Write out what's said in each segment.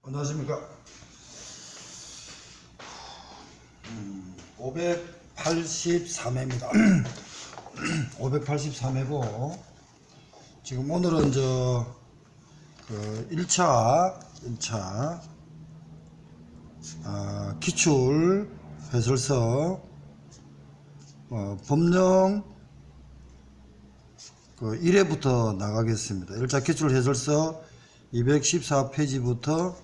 안녕하십니까. 583회입니다. 583회고 지금 오늘은 그 1차 기출 해설서 법령 1회부터 나가겠습니다. 1차 기출 해설서 214페이지부터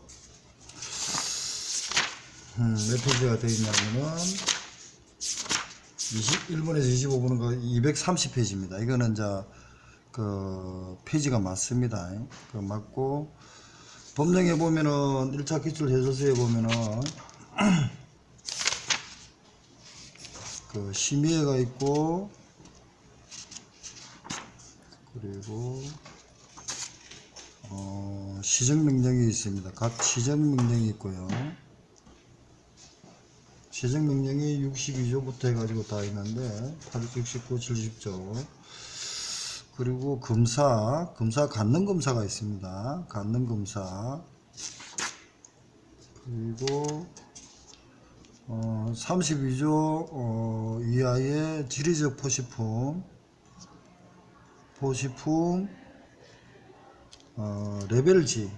몇 페이지가 되어 있냐면은 21분에서 25분은 230페이지입니다. 이거는 그 페이지가 맞습니다. 그 맞고, 법령에 보면은 1차 기출 해설서에 보면은 그 심의회가 있고, 그리고 시정명령이 있습니다. 각 시정명령이 있고요. 시정명령이 62조부터 해가지고 다 있는데 69, 70조. 그리고 검사 간능검사가 있습니다. 간능검사. 그리고 32조 이하의 지리적 포시품 레벨지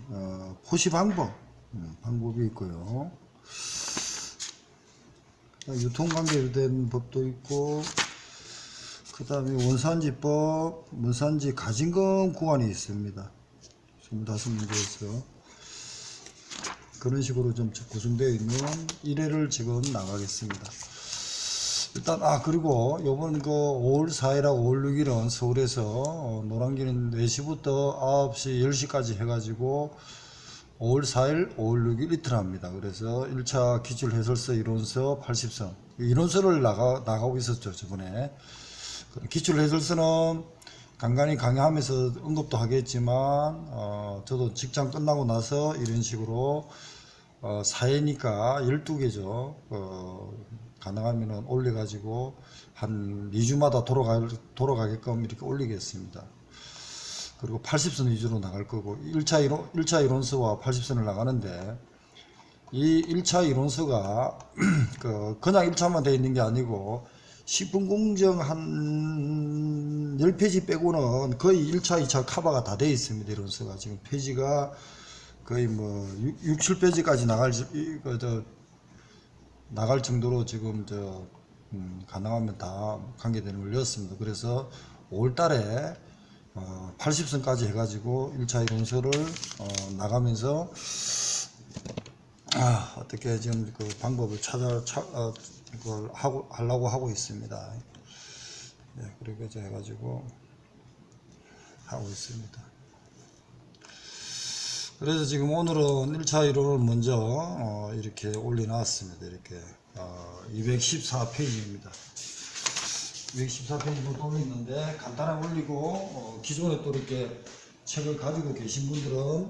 포시 방법이 있고요. 유통관계에 된 법도 있고, 그 다음에 원산지법, 원산지 가징금 구간이 있습니다. 25문제에서 그런 식으로 좀 구성되어 있는 1회를 지금 나가겠습니다. 일단 그리고 요번 5월 4일하고 5월 6일은 서울에서 노량진은 4시부터 9시 10시까지 해가지고 5월 4일 5월 6일 이틀 합니다. 그래서 1차 기출 해설서 이론서 80선 이론서를 나가고 있었죠. 저번에 기출 해설서는 간간히 강의하면서 언급도 하겠지만 저도 직장 끝나고 나서 이런 식으로 사회니까 12개죠. 가능하면 올려가지고 한 2주마다 돌아가게끔 이렇게 올리겠습니다. 그리고 80선 위주로 나갈 거고, 1차 이론서와 80선을 나가는데, 이 1차 이론서가 그냥 1차만 되어 있는 게 아니고 10분 공정 한 10페이지 빼고는 거의 1차 2차 커버가 다 되어 있습니다. 이론서가 지금 페이지가 거의 6, 7페이지까지 나갈 정도로 지금 가능하면 다 관계되는 걸 넣었습니다. 그래서 5월달에 80선까지 해가지고 1차 이론서를 나가면서 어떻게 지금 그 방법을 그걸 하려고 하고 있습니다. 네, 그렇게 해가지고 하고 있습니다. 그래서 지금 오늘은 1차 이론을 먼저 이렇게 올려놨습니다. 이렇게 214페이지입니다. 214페이지부터 올렸는데 간단하게 올리고, 기존에 또 이렇게 책을 가지고 계신 분들은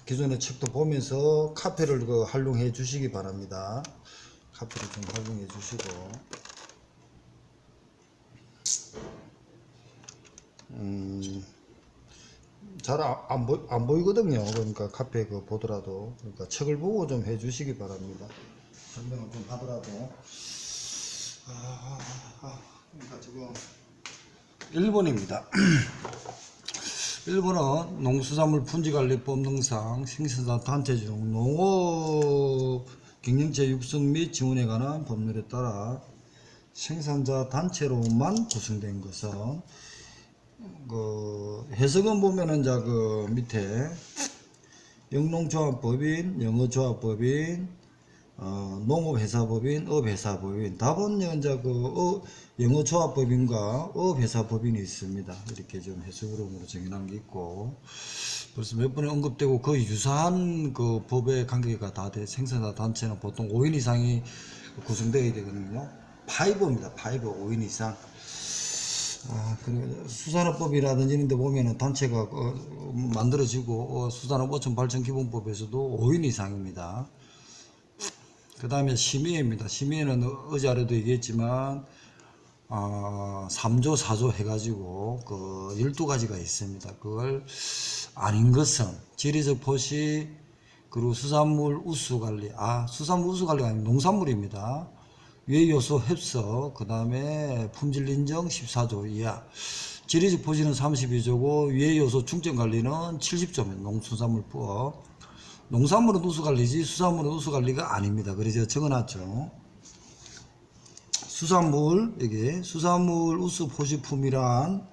기존의 책도 보면서 카페를 활용해 주시기 바랍니다. 카페를 좀 활용해 주시고, 잘 안 보이거든요. 그러니까 카페 보더라도, 그러니까 책을 보고 좀 해 주시기 바랍니다. 설명을 좀 하더라도. 그러니까 지금 1번입니다. 1번은 농수산물 분지관리법 능상 생산자 단체 중 농업 경영체 육성 및 지원에 관한 법률에 따라 생산자 단체로만 구성된 것은 해석은 보면은 밑에 영농조합법인, 영어조합법인, 농업회사법인, 업회사법인, 답은 영어조합법인과 업회사법인이 있습니다. 이렇게 좀 해석으로 정해놓은 게 있고, 벌써 몇 번에 언급되고 거의 유사한 법의 관계가 다 돼. 생산자 단체는 보통 5인 이상이 구성되어야 되거든요. 파이브입니다. 파이브 5인 이상. 그리고 수산업법이라든지 이런 데 보면은 단체가 만들어지고, 수산업 어촌 발전 기본법에서도 5인 이상입니다. 그 다음에 심의회입니다. 심의회는 어제 아래도 얘기했지만 3조 4조 해가지고 12가지가 있습니다. 그걸 아닌 것은 지리적 포시 그리고 수산물 우수관리 수산물 우수관리가 아니고 농산물입니다. 위의 요소 흡수 그 다음에 품질 인정 14조 이하 지리적 포시는 32조고 위의 요소 충정관리는 70조입니다. 농수산물법 농산물은 우수관리지 수산물은 우수관리가 아닙니다. 그래서 적어놨죠. 수산물 여기 수산물 우수 포시품이란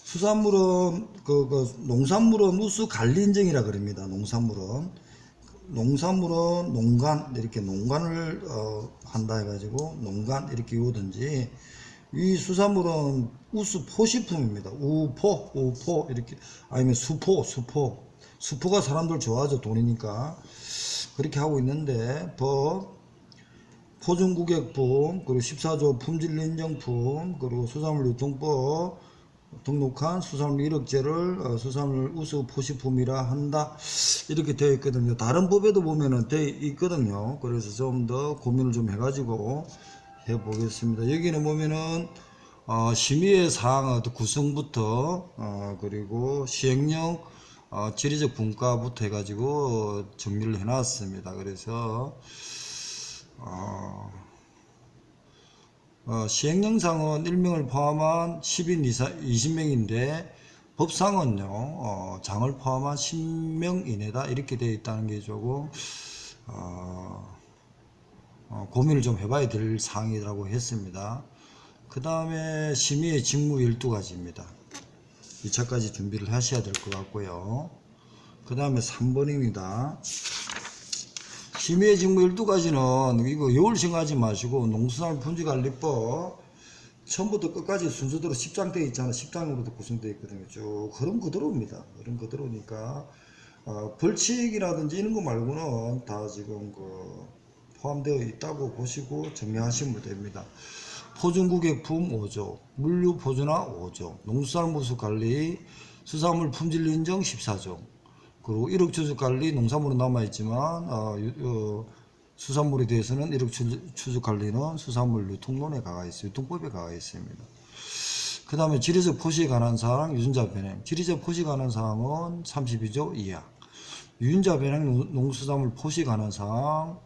수산물은 농산물은 우수 관리 인증이라 그럽니다. 농산물은 농간 이렇게 농간을 한다 해가지고 농간 이렇게 이오든지 이 수산물은 우수 포시품입니다. 우포 이렇게 아니면 수포가 사람들 좋아하죠. 돈이니까 그렇게 하고 있는데 포준구객품 그리고 14조 품질인정품 그리고 수산물 유통법 등록한 수산물 이력제를 수산물 우수 포시품이라 한다 이렇게 되어 있거든요. 다른 법에도 보면은 되어 있거든요. 그래서 좀 더 고민을 좀 해가지고 해보겠습니다. 여기는 보면은 심의의 사항 구성부터 그리고 시행령 지리적 분과부터 해가지고 정리를 해놨습니다. 그래서 시행령상은 1명을 포함한 10인 이상 20명인데 법상은요 장을 포함한 10명 이내다 이렇게 되어 있다는 게 조금 고민을 좀 해봐야 될 사항이라고 했습니다. 그 다음에 심의의 직무 12가지입니다 2차까지 준비를 하셔야 될 것 같고요. 그 다음에 3번입니다 심의의 직무 12가지는 이거 요을 생각하지 마시고 농수산물 품질관리법 처음부터 끝까지 순서대로 10장 되어 있잖아. 10장으로도 구성되어 있거든요. 쭉 흐름 그대로입니다. 흐름 그대로니까 벌칙이라든지 이런 거 말고는 다 지금 포함되어 있다고 보시고 정리하시면 됩니다. 포준구객품 5조, 물류 포준화 5조, 농수산물 모습관리, 수산물 품질 인정 14조, 그리고 이력추적관리 농산물은 남아있지만 수산물에 대해서는 이력추적관리는 수산물 유통론에 가가 있어요. 유통법에 가가 있습니다. 그 다음에 지리적 포시에 관한 사항 유전자 변형 지리적 포시에 관한 사항은 32조 이하 유전자 변형 농수산물 포시에 관한 사항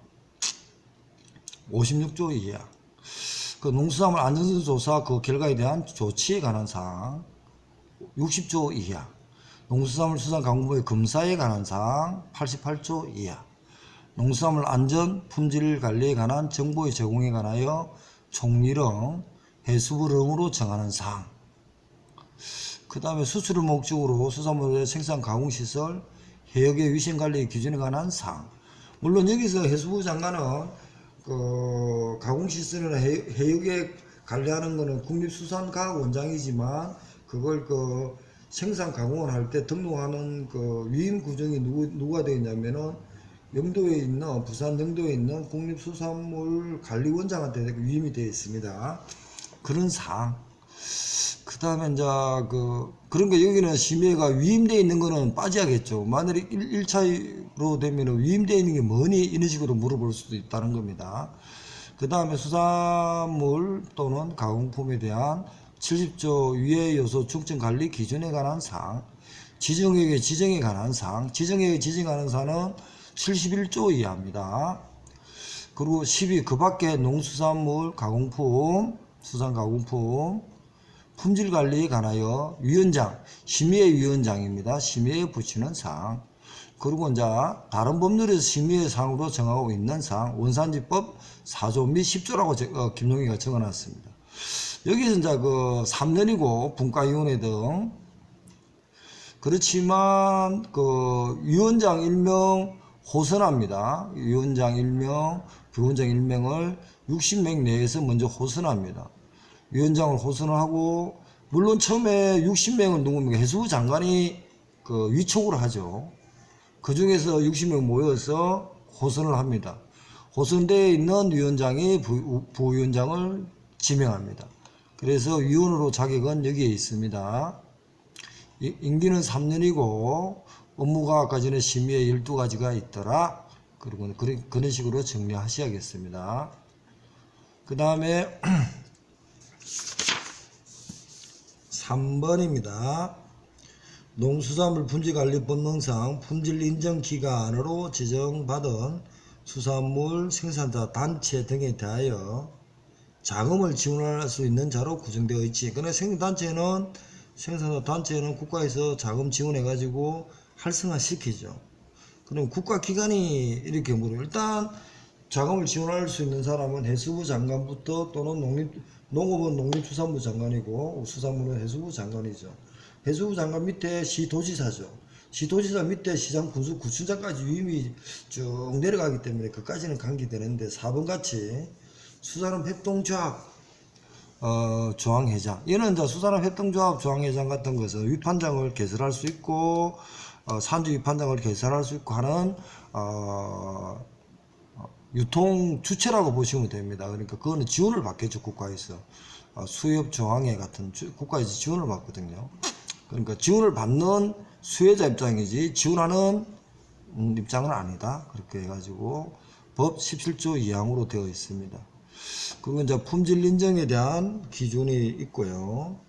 56조 이하 농수산물 안전조사 결과에 대한 조치에 관한 사항 60조 이하 농수산물 수산가공부의 검사에 관한 사항 88조 이하 농수산물 안전 품질 관리에 관한 정보의 제공에 관하여 총리령 해수부령으로 정하는 사항 그 다음에 수출을 목적으로 수산물의 생산 가공시설 해역의 위생관리 기준에 관한 사항 물론 여기서 해수부 장관은 가공시설이나 해역에 관리하는 것은 국립수산과학원장이지만 그걸 생산 가공을 할 때 등록하는 위임 구정이 누가 되어 있냐면은 영도에 있는 부산 영도에 있는 국립수산물관리원장한테 위임이 되어 있습니다. 그런 사항. 그 다음에 이제 그런 거 여기는 심의가 위임되어 있는 거는 빠져야겠죠. 만약에 1차로 되면은 위임되어 있는 게 뭐니 이런 식으로 물어볼 수도 있다는 겁니다. 그 다음에 수산물 또는 가공품에 대한 70조 위의 요소 중점 관리 기준에 관한 사항, 지정액의 지정에 관한 사항, 지정액의 지정에 관한 사항은 71조 이하입니다. 그리고 12, 그 밖에 농수산물 가공품, 수산가공품, 품질관리에 관하여 위원장, 심의의 위원장입니다. 심의에 붙이는 사항. 그리고 이제 다른 법률에서 심의의 사항으로 정하고 있는 사항, 원산지법 4조 및 10조라고 김용희가 적어놨습니다. 여기서 이제 3년이고 분과위원회 등 그렇지만 위원장 1명 호선합니다. 위원장 1명, 부위원장 1명을 60명 내에서 먼저 호선합니다. 위원장을 호선을 하고 물론 처음에 60명을 누굽니까? 해수부 장관이 위촉을 하죠. 그 중에서 60명 모여서 호선을 합니다. 호선되어 있는 위원장이 부위원장을 지명합니다. 그래서 위원으로 자격은 여기에 있습니다. 임기는 3년이고 업무가 아까 전에 심의에 12가지가 있더라. 그리고 그런 식으로 정리하셔야겠습니다. 그 다음에 3번입니다. 농수산물 품질관리법령상 품질인정기관으로 지정받은 수산물 생산자 단체 등에 대하여 자금을 지원할 수 있는 자로 구성되어 있지. 그러나 생산자 단체는 국가에서 자금 지원해 가지고 활성화 시키죠. 그럼 국가기관이 이렇게 물어요. 일단 자금을 지원할 수 있는 사람은 해수부 장관부터 또는 농업은 농림수산부 장관이고 수산물은 해수부 장관이죠. 해수부 장관 밑에 시도지사죠. 시도지사 밑에 시장 군수 구청장까지 위임이 쭉 내려가기 때문에 그까지는 관계되는데 4번 같이 수산업 협동조합 조항회장, 얘는 이제 수산업 협동조합 조항회장 같은 것은 위판장을 개설할 수 있고 산지 위판장을 개설할 수 있고 하는 유통 주체라고 보시면 됩니다. 그러니까 그거는 지원을 받겠죠. 국가에서 수협 조항회 같은 국가에서 지원을 받거든요. 그러니까 지원을 받는 수혜자 입장이지 지원하는 입장은 아니다. 그렇게 해가지고 법 17조 2항으로 되어 있습니다. 그리고 이제 품질 인정에 대한 기준이 있고요.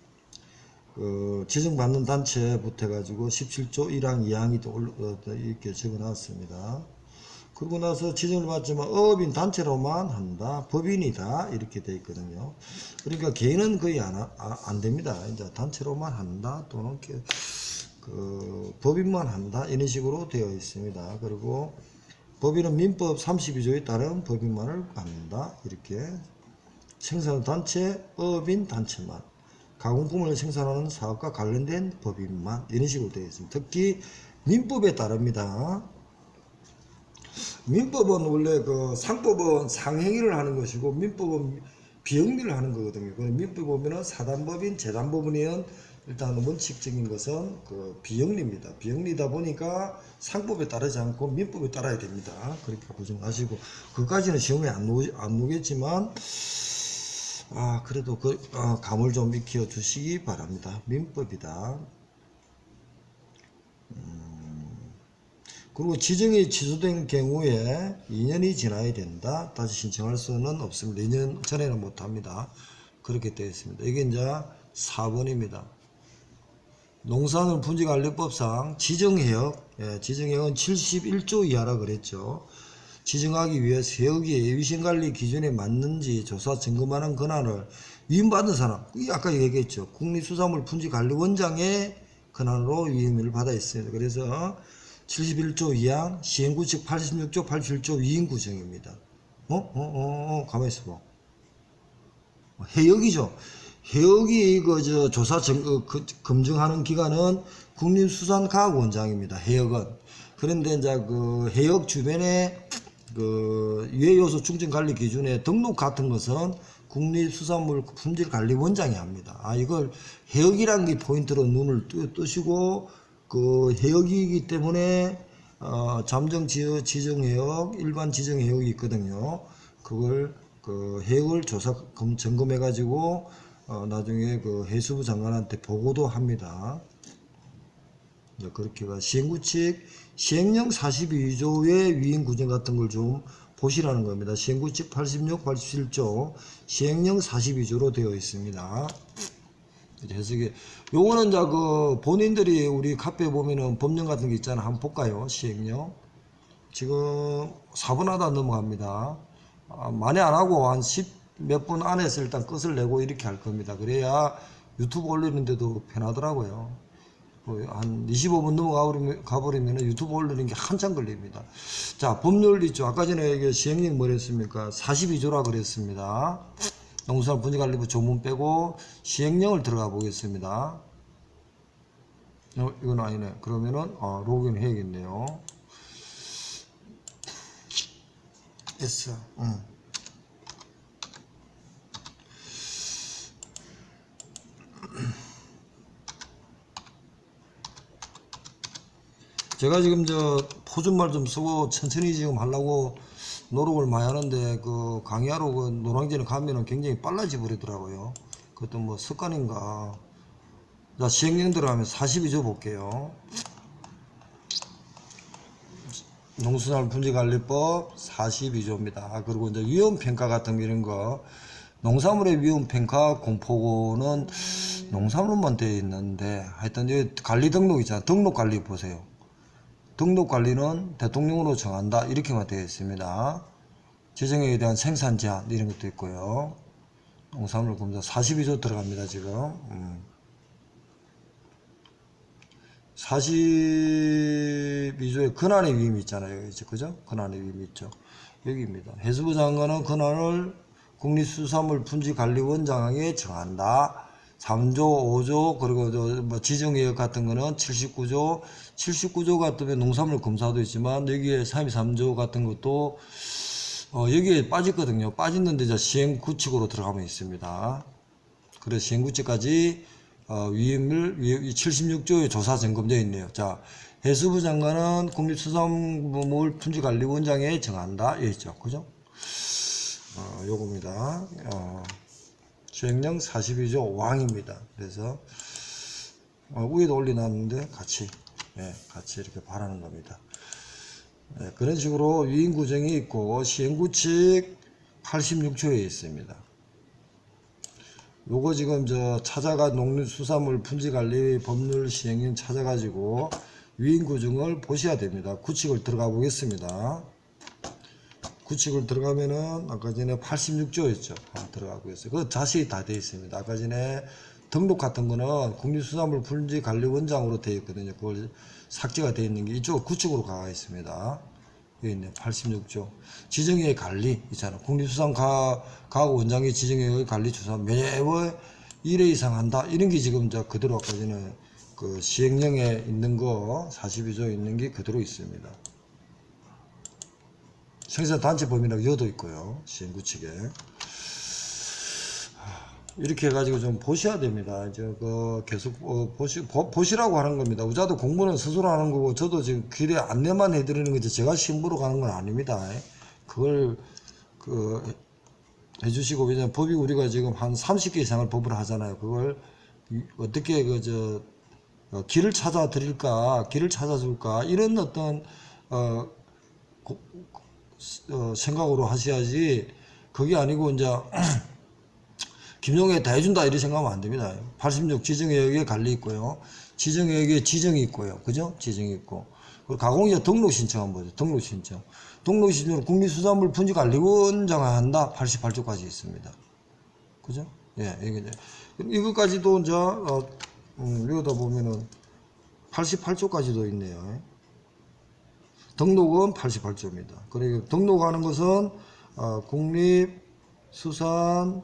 지정받는 단체부터 해가지고 17조 1항 2항이 이렇게 적어놨습니다. 그러고 나서 지정을 받지만 어업인 단체로만 한다. 법인이다. 이렇게 되어 있거든요. 그러니까 개인은 거의 안 됩니다. 이제 단체로만 한다. 또는 법인만 한다. 이런 식으로 되어 있습니다. 그리고 법인은 민법 32조에 따른 법인만을 갖는다. 이렇게 생산단체, 어업인 단체만, 가공품을 생산하는 사업과 관련된 법인만 이런 식으로 되어 있습니다. 특히 민법에 따릅니다. 민법은 원래 상법은 상행위를 하는 것이고 민법은 비영리를 하는 거거든요. 민법에 보면은 사단법인, 재단법인은 일단 원칙적인 것은 비영리입니다. 비영리다 보니까 상법에 따르지 않고 민법에 따라야 됩니다. 그렇게 고정하시고 그까지는 시험에 안 오겠지만 그래도 감을 좀 익혀 주시기 바랍니다. 민법이다. 그리고 지정이 취소된 경우에 2년이 지나야 된다. 다시 신청할 수는 없습니다. 2년 전에는 못합니다. 그렇게 되어 있습니다. 이게 이제 4번입니다. 농산물 품질관리법상 지정해역, 지정해역은 71조 이하라 그랬죠. 지정하기 위해 해역이 위생관리 기준에 맞는지 조사 점검하는 권한을 위임받은 사람, 아까 얘기했죠. 국립수산물 품질관리원장의 권한으로 위임을 받아 있습니다. 그래서 71조 2항 시행구칙 86조 87조 위임 구정입니다. 가만히 있어봐. 해역이죠. 해역이 조사 검증하는 기관은 국립수산과학원장입니다. 해역은. 그런데 이제 해역 주변에 유해요소 충전 관리 기준에 등록 같은 것은 국립수산물 품질관리원장이 합니다. 이걸 해역이라는 게 포인트로 눈을 뜨시고 해역이기 때문에 잠정 지정 해역, 일반 지정 해역이 있거든요. 그걸 해역을 조사 점검해 가지고 나중에 해수부 장관한테 보고도 합니다. 그렇게 시행구칙 시행령 42조의 위임 구정 같은 걸 좀 보시라는 겁니다. 시행구칙 86, 87조 시행령 42조로 되어 있습니다. 해석이 요거는 이제 본인들이 우리 카페에 보면은 법령 같은 게 있잖아. 한번 볼까요? 시행령 지금 4분 하다 넘어갑니다. 만에 안 하고 한 10 몇 분 안에서 일단 끝을 내고 이렇게 할 겁니다. 그래야 유튜브 올리는데도 편하더라고요. 한 25분 넘어가 버리면 유튜브 올리는 게 한참 걸립니다. 자, 법률 있죠. 아까 전에 시행령 뭐랬습니까? 42조라 그랬습니다. 농수산물 품질관리부 조문 빼고 시행령을 들어가 보겠습니다. 이건 아니네. 그러면은 로그인 해야겠네요. S. 제가 지금 포준말 좀 쓰고 천천히 지금 하려고 노력을 많이 하는데 강의하러 노량진에 가면은 굉장히 빨라져 버리더라고요. 그것도 뭐 습관인가. 자, 시행령 들어가면 42조 볼게요. 농수산물 품질관리법 42조입니다. 그리고 이제 위험평가 같은 이런 거, 농산물의 위험평가 공포는 농산물만 되어 있는데 하여튼 여기 관리 등록 있잖아. 등록 관리 보세요. 등록 관리는 대통령으로 정한다 이렇게만 되어 있습니다. 지정액에 대한 생산 제한 이런 것도 있고요. 농산물 검사 42조 들어갑니다 지금. 42조에 권한의 위임이 있잖아요. 여기 그죠? 권한의 위임이 있죠. 여기입니다. 해수부 장관은 권한을 국립수산물 품질관리원장에게 정한다. 3조, 5조, 그리고 뭐 지정의역 같은 거는 79조 같으면 농산물 검사도 있지만 여기에 3조 같은 것도 여기에 빠졌거든요. 빠졌는데 이제 시행구칙으로 들어가면 있습니다. 그래서 시행구칙까지 위임을 76조의 조사 점검되어 있네요. 자, 해수부 장관은 국립수산물 품질관리원장에 정한다. 여기 있죠. 그죠? 요겁니다. 시행령 42조 5항입니다. 그래서 위에도 올려놨는데 같이 이렇게 바라는 겁니다. 그런 식으로 위임 구정이 있고 시행구칙 86조에 있습니다. 요거 지금 찾아가 농림수산물 품질관리 법률 시행령 찾아가지고 위임 구정을 보셔야 됩니다. 구칙을 들어가 보겠습니다. 구칙을 들어가면은 아까 전에 86조였죠. 들어가고 있어요. 그거 자세히 다 되어 있습니다. 아까 전에 등록 같은 거는 국립수산물 품질관리원장으로 되어 있거든요. 그걸 삭제가 되어 있는 게 이쪽 구칙으로 가 있습니다. 여기 있네. 86조. 지정의 관리 있잖아. 국립수산과학원장이 지정의 관리 주사 매월 1회 이상 한다. 이런 게 지금 그대로 아까 전에 그 시행령에 있는 거 42조에 있는 게 그대로 있습니다. 생산단체 범위라고 여도 있고요. 시행구칙에. 이렇게 해가지고 좀 보셔야 됩니다. 이제 계속 보시라고 하는 겁니다. 우자도 공부는 스스로 하는 거고 저도 지금 길에 안내만 해드리는 거지 제가 시험 보러 가는 건 아닙니다. 그걸 해주시고 왜냐면 법이 우리가 지금 한 30개 이상을 법을 하잖아요. 그걸 어떻게 길을 찾아 드릴까, 길을 찾아줄까 이런 어떤 생각으로 하셔야지. 그게 아니고 이제 김용에 다 해준다 이렇게 생각하면 안 됩니다. 86 지정의역에 관리 있고요. 지정의역에 지정이 있고요. 그죠? 지정이 있고. 그리고 가공자 등록 신청한 거죠. 등록 신청. 등록 신청은 국립수산물 품질관리원장을 한다. 88조까지 있습니다. 그죠? 예, 이것까지도 이제 여기다 보면은 88조까지도 있네요. 등록은 88조입니다. 그리고 등록하는 것은 국립수산물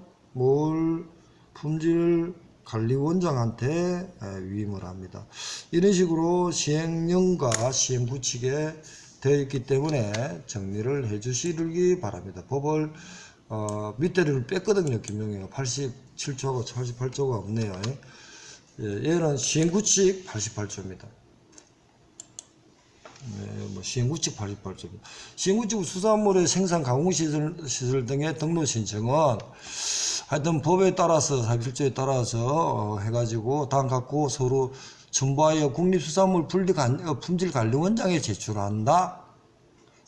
품질관리원장한테 위임을 합니다. 이런 식으로 시행령과 시행구칙에 되어 있기 때문에 정리를 해 주시기 바랍니다. 법을 밑에를 뺐거든요. 김용희가 87조하고 88조가 없네요. 얘는 시행구칙 88조입니다. 시행구칙 88조입니다. 시행구칙 수산물의 생산 가공시설 등의 등록 신청은 하여튼 법에 따라서 41조에 따라서 해가지고 당 갖고 서로 첨부하여 국립수산물 품질관리원장에 제출한다.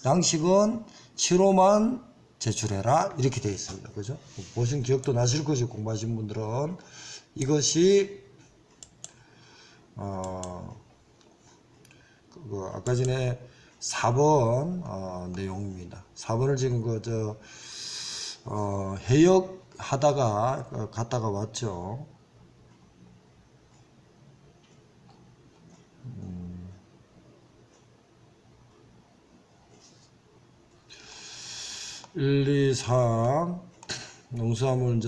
양식은 7호만 제출해라. 이렇게 되어 있습니다. 그죠? 보신 기억도 나실 거죠. 공부하신 분들은. 이것이 아까 전에 4번 내용입니다. 4번을 지금 해역 하다가 갔다가 왔죠. (1, 2, 3) 농수산물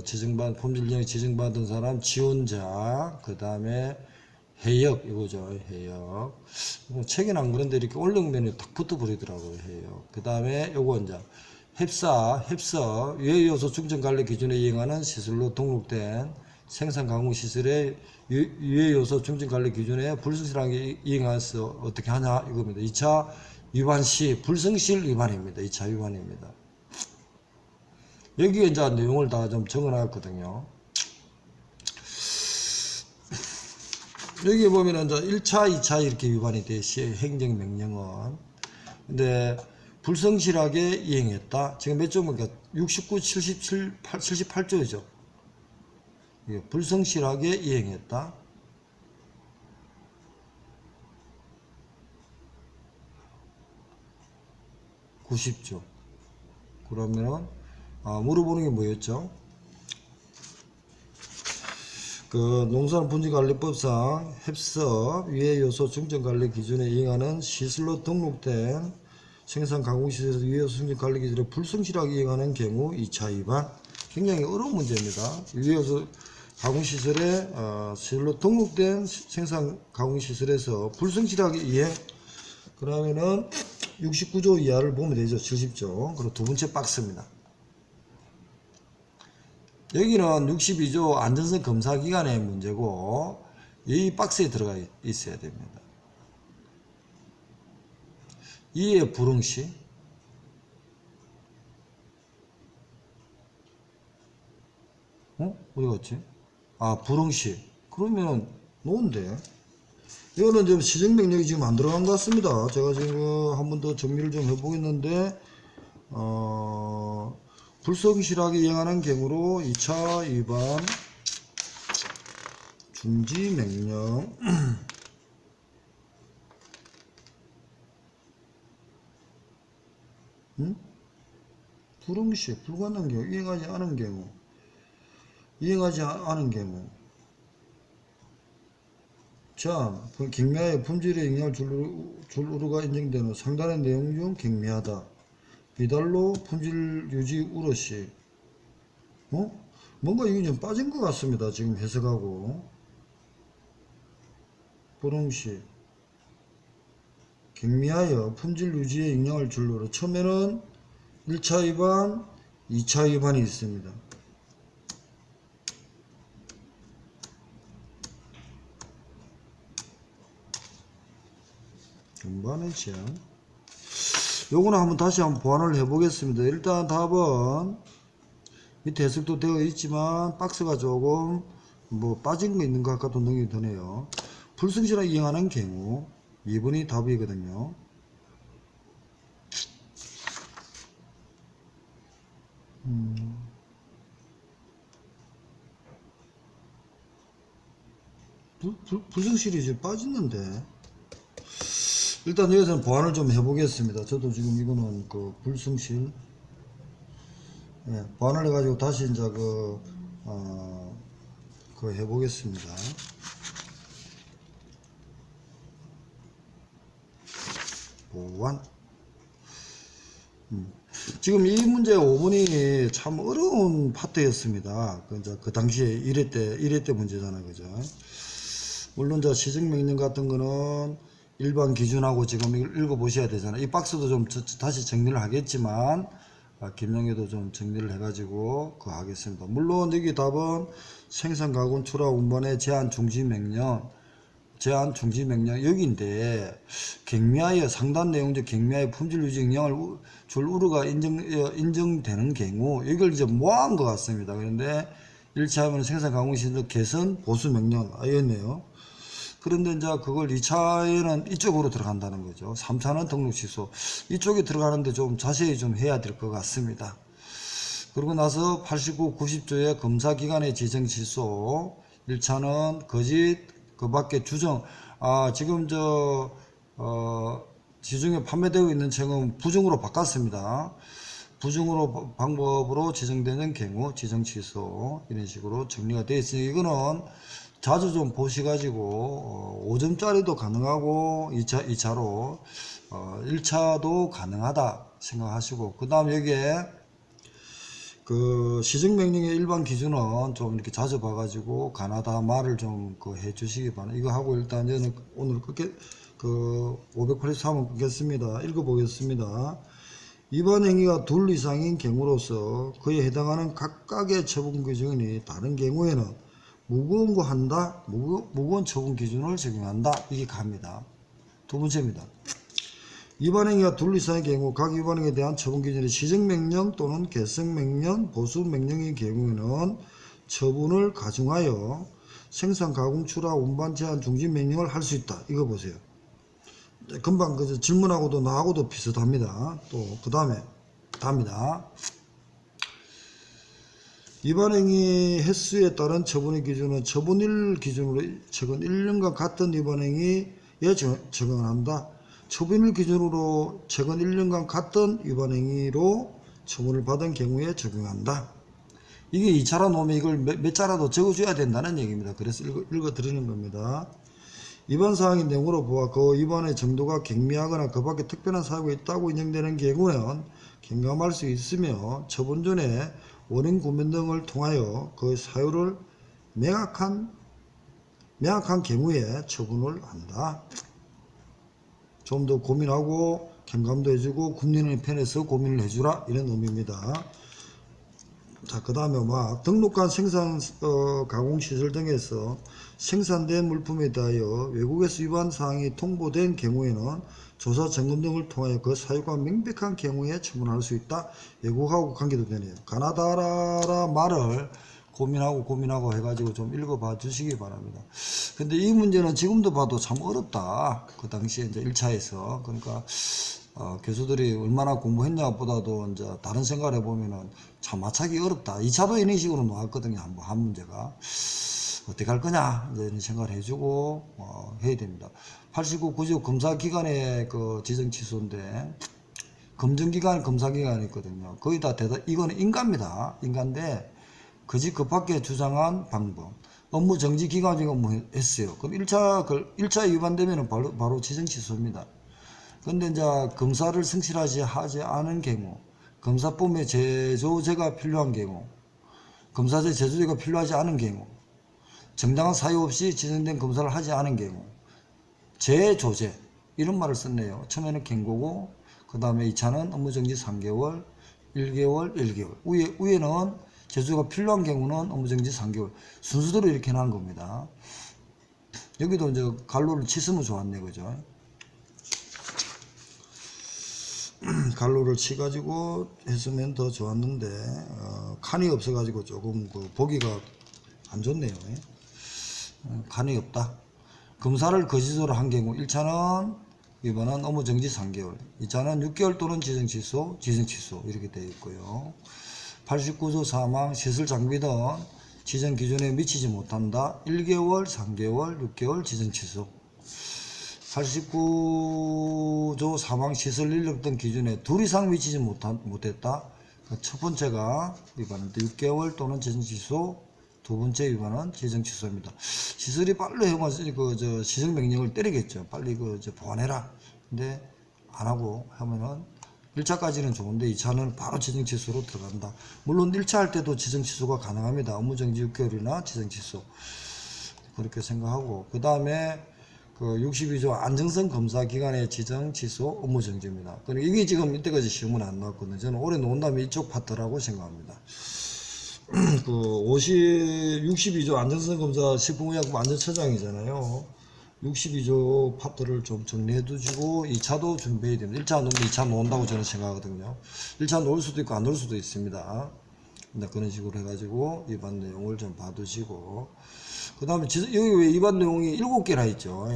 지정받은 품질령이 지정받은 사람 지원자, 그 다음에 해역 이거죠. 해역. 책에는 안 그런데 이렇게 올려면이 딱 붙어 버리더라고요. 해역. 그 다음에 요거 이제 heb서 유해요소 중점관리 기준에 이행하는 시설로 등록된 생산 가공 시설의 유해요소 중점관리 기준에 불성실하게 이행해서 어떻게 하냐 이겁니다. 2차 위반 시 불성실 위반입니다. 2차 위반입니다. 여기에 이제 내용을 다 좀 적어놨거든요. 여기 보면은 이제 1차, 2차 이렇게 위반이 돼, 행정명령은. 근데, 불성실하게 이행했다. 지금 몇 조입니까? 69, 77, 78조죠. 불성실하게 이행했다. (90조) 그러면 물어보는 게 뭐였죠? 그 농산분지관리법상 햅섭 위의 요소 중점관리 기준에 이행하는 시설로 등록된 생산가공시설에서 위의 요소 중점관리 기준에 불성실하게 이행하는 경우 2차 위반. 굉장히 어려운 문제입니다. 위의 요소 가공시설에 시설로 등록된 생산가공시설에서 불성실하게 이행, 그러면은 69조 이하를 보면 되죠. 70조. 그리고 두 번째 박스입니다. 여기는 62조 안전성 검사 기간의 문제고 이 박스에 들어가 있어야 됩니다. 이에 불응시, 어디 갔지? 불응시. 그러면 노인데 이거는 좀 시정명령이 지금 안 들어간 것 같습니다. 제가 지금 한 번 더 정리를 좀 해보겠는데 불성실하게 이행하는 경우로 2차 위반 중지명령 불응시, 불가능한 경우, 이행하지 않은 경우 자, 그 경미하여 품질에 영향을 줄 우려가 인정되는 상단의 내용 중 경미하다. 비달로 품질 유지 우려시. 뭔가 이게 좀 빠진 것 같습니다. 지금 해석하고. 불응시. 경미하여 품질 유지에 영향을 줄 우려. 처음에는 1차 위반, 2차 위반이 있습니다. 전반의 제한. 요거는 한번 다시 한번 보완을 해 보겠습니다. 일단 답은 밑에 해석도 되어 있지만 박스가 조금 빠진 거 있는 것 같아도 능력이 드네요. 불성실하게 이행하는 경우 2번이 답이거든요. 불성실이 이제 빠졌는데 일단 여기서는 보완을 좀 해보겠습니다. 저도 지금 이거는 그 불성실 보완을 해가지고 다시 이제 해보겠습니다. 보완. 지금 이 문제 5번이 참 어려운 파트였습니다. 그 당시에 1회 때 문제잖아요. 그죠? 물론 시정명령 같은 거는 일반 기준하고 지금 읽어보셔야 되잖아요. 이 박스도 좀 다시 정리를 하겠지만, 김영애도 좀 정리를 해가지고 하겠습니다. 물론 여기 답은 생산가공 출하 운반의 제한 중지명령 여기인데 경미하여 상단 내용적 경미하여 품질 유지 영향을 줄 우려가 인정되는 경우 이걸 이제 모아한 것 같습니다. 그런데 1차 하면 생산가공시설 개선 보수명령 이었네요. 그런데 이제 그걸 2차에는 이쪽으로 들어간다는 거죠. 3차는 등록 취소. 이쪽에 들어가는데 좀 자세히 좀 해야 될 것 같습니다. 그러고 나서 89, 90조의 검사기관의 지정 취소. 1차는 거짓, 그 밖에 주정. 지금 지중에 판매되고 있는 책은 부정으로 바꿨습니다. 부정으로 방법으로 지정되는 경우 지정 취소. 이런 식으로 정리가 되어 있으니 이거는 자주 좀 보시가지고 5점짜리도 가능하고 2차로 1차도 가능하다 생각하시고 그 다음 여기에 그 시정명령의 일반 기준은 좀 이렇게 자주 봐가지고 가나다 말을 좀 해주시기 바랍니다. 이거 하고 일단 저는 오늘 583원 끊겠습니다. 읽어보겠습니다. 위반 행위가 둘 이상인 경우로서 그에 해당하는 각각의 처분 규정이 다른 경우에는 무거운 거 한다, 무거운 처분 기준을 적용한다. 이게 갑니다. 두 번째입니다. 위반행위가 둘 이상의 경우 각 위반행위에 대한 처분 기준이 시정명령 또는 개성명령, 보수명령의 경우에는 처분을 가중하여 생산, 가공, 출하, 운반, 제한, 중지명령을 할 수 있다. 이거 보세요. 금방 질문하고도 나하고도 비슷합니다. 또 그 다음에 답니다. 위반행위 횟수에 따른 처분의 기준은 처분일 기준으로 최근 1년간 같은 위반행위에 적용을 한다. 처분일 기준으로 최근 1년간 같은 위반행위로 처분을 받은 경우에 적용한다. 이게 2차로 놓으면 이걸 몇 자라도 적어줘야 된다는 얘기입니다. 그래서 읽어드리는 겁니다. 위반 사항의 내용으로 보아 그 위반의 정도가 경미하거나 그 밖에 특별한 사유가 있다고 인정되는 경우에는 경감할 수 있으며 처분 전에 원인 구면 등을 통하여 그 사유를 명확한 경우에 처분을 한다. 좀 더 고민하고 경감도 해주고 국민의 편에서 고민을 해주라 이런 의미입니다. 자, 그 다음에 등록한 생산 가공시설 등에서 생산된 물품에 대하여 외국에서 위반 사항이 통보된 경우에는 조사 점검 등을 통하여 그 사유가 명백한 경우에 처분할 수 있다. 외국하고 관계도 되네요. 가나다라 말을 고민하고 해가지고 좀 읽어봐 주시기 바랍니다. 근데 이 문제는 지금도 봐도 참 어렵다. 그 당시에 이제 1차에서. 그러니까, 교수들이 얼마나 공부했냐 보다도 이제 다른 생각을 해보면은 참 맞추기 어렵다. 2차도 이런 식으로 나왔거든요. 한 문제가. 어떻게 할 거냐. 이제 이런 생각을 해주고, 해야 됩니다. 89 구조 검사기관의 그 지정취소인데, 검증기관, 검사기관이 있거든요. 거의 다 이거는 인가입니다. 인가인데, 그 밖에 주장한 방법. 업무 정지 기간 중에 뭐 했어요. 그럼 1차 위반되면 바로 지정 취소입니다. 근데 이제 검사를 성실하지 않은 경우, 검사법에 제조제가 필요한 경우, 검사제 제조제가 필요하지 않은 경우, 정당한 사유 없이 지정된 검사를 하지 않은 경우, 제조제, 이런 말을 썼네요. 처음에는 경고고, 그 다음에 2차는 업무 정지 3개월, 1개월, 1개월. 위에는 제조가 필요한 경우는 업무정지 3개월. 순서대로 이렇게 나는 겁니다. 여기도 이제 갈로를 치으면 좋았네, 그죠? 갈로를 치가지고 했으면 더 좋았는데, 칸이 없어가지고 조금 보기가 안 좋네요. 칸이 없다. 검사를 거짓으로 한 경우, 1차는 이번은 업무정지 3개월, 2차는 6개월 또는 지정취소, 이렇게 되어 있고요. 89조 사망, 시설 장비 등 지정 기준에 미치지 못한다. 1개월, 3개월, 6개월 지정 취소. 89조 사망, 시설 인력 등 기준에 둘 이상 미치지 못했다. 첫 번째가 위반인데 6개월 또는 지정 취소. 두 번째 위반은 지정 취소입니다. 시설이 빨리 해가지고 시정 명령을 때리겠죠. 빨리 보완해라. 근데 안 하고 하면은 1차까지는 좋은데 2차는 바로 지정 취소로 들어간다. 물론 1차 할 때도 지정 취소가 가능합니다. 업무정지 6개월이나 지정 취소. 그렇게 생각하고, 그 다음에 62조 안정성 검사 기관의 지정 취소 업무정지입니다. 그러니까 이게 지금 이때까지 시험은 안 나왔거든요. 저는 올해 논다면 이쪽 파트라고 생각합니다. 62조 안정성 검사 식품의약품 안전처장이잖아요. 62조 파트를 좀 정리해 두시고 2차도 준비해야 됩니다. 1차 놓으면 2차 놓은다고 저는 생각하거든요. 1차 놓을 수도 있고 안 놓을 수도 있습니다. 근데 그런 식으로 해가지고 위반 내용을 좀 봐두시고, 그 다음에 여기 왜 위반 내용이 7개나 있죠.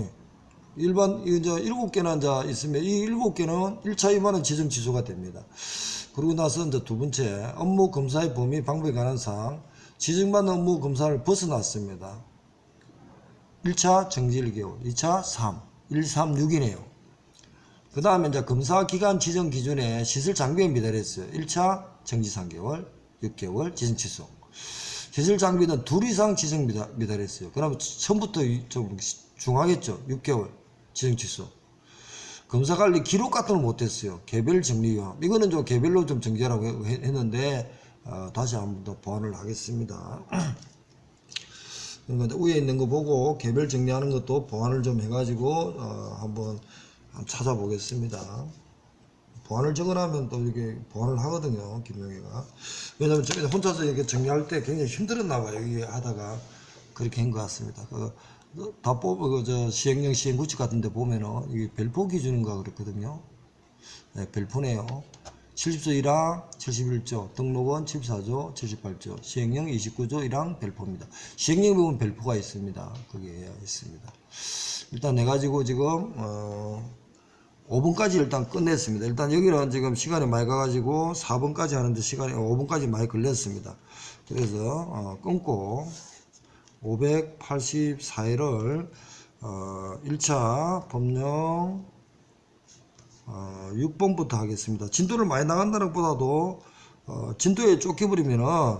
이제 7개나 있으면 이 7개는 1차 위반은 지정 취소가 됩니다. 그러고 나서 이제 두 번째, 업무 검사의 범위 방법에 관한 사항, 지정받는 업무 검사를 벗어났습니다. 1차 정지 1개월, 2차 3, 1, 3, 6이네요. 그 다음에 이제 검사 기간 지정 기준에 시설 장비에 미달했어요. 1차 정지 3개월, 6개월 지정 취소. 시설 장비는 둘 이상 지정 미달했어요. 그러면 처음부터 좀 중하겠죠. 6개월 지정 취소. 검사 관리 기록 같은 걸 못했어요. 개별 정리 위함. 이거는 좀 개별로 좀 정지하라고 했는데, 다시 한번 더 보완을 하겠습니다. 그러니까 위에 있는 거 보고 개별 정리하는 것도 보완을 좀 해가지고 한번 찾아보겠습니다. 보완을 적어놓으면 또 이렇게 보완을 하거든요, 김용희가. 왜냐면 저기서 혼자서 이렇게 정리할 때 굉장히 힘들었나 봐요. 이게 하다가 그렇게 한 것 같습니다. 다 시행령 시행구칙 같은 데 보면은 이게 별표 기준인가 그랬거든요. 네, 별표네요. 70조 1항 71조, 등록원 74조 78조, 시행령 29조 1항 별표입니다. 시행령 보면 별표가 있습니다. 거기에 있습니다. 일단 내가지고 지금 5분까지 일단 끝냈습니다. 일단 여기는 지금 시간이 많이 가가지고 4분까지 하는데 시간이 5분까지 많이 걸렸습니다. 그래서 끊고 584회를 1차 법령 6번부터 하겠습니다. 진도를 많이 나간다는 것보다도 진도에 쫓겨버리면은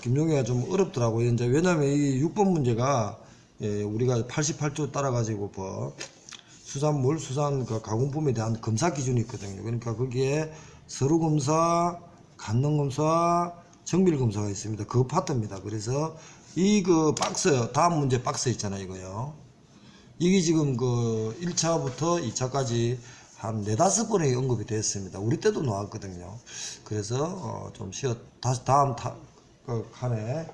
김용희가 좀 어렵더라고요. 이제 왜냐면 이 6번 문제가 우리가 88조 따라 가지고 수산물, 수산 그 가공품에 대한 검사 기준이 있거든요. 그러니까 거기에 서류검사, 간능검사, 정밀검사가 있습니다. 그 파트입니다. 그래서 이 그 박스, 다음 문제 박스 있잖아요, 이거요. 이게 지금 그 1차부터 2차까지 한 4-5번에 언급이 됐습니다. 우리 때도 나왔거든요. 그래서 좀 다시 다음 그 칸에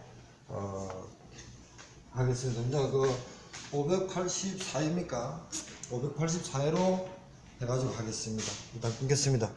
하겠습니다. 이제 그 584입니까? 584회로 해가지고 하겠습니다. 일단 끊겠습니다.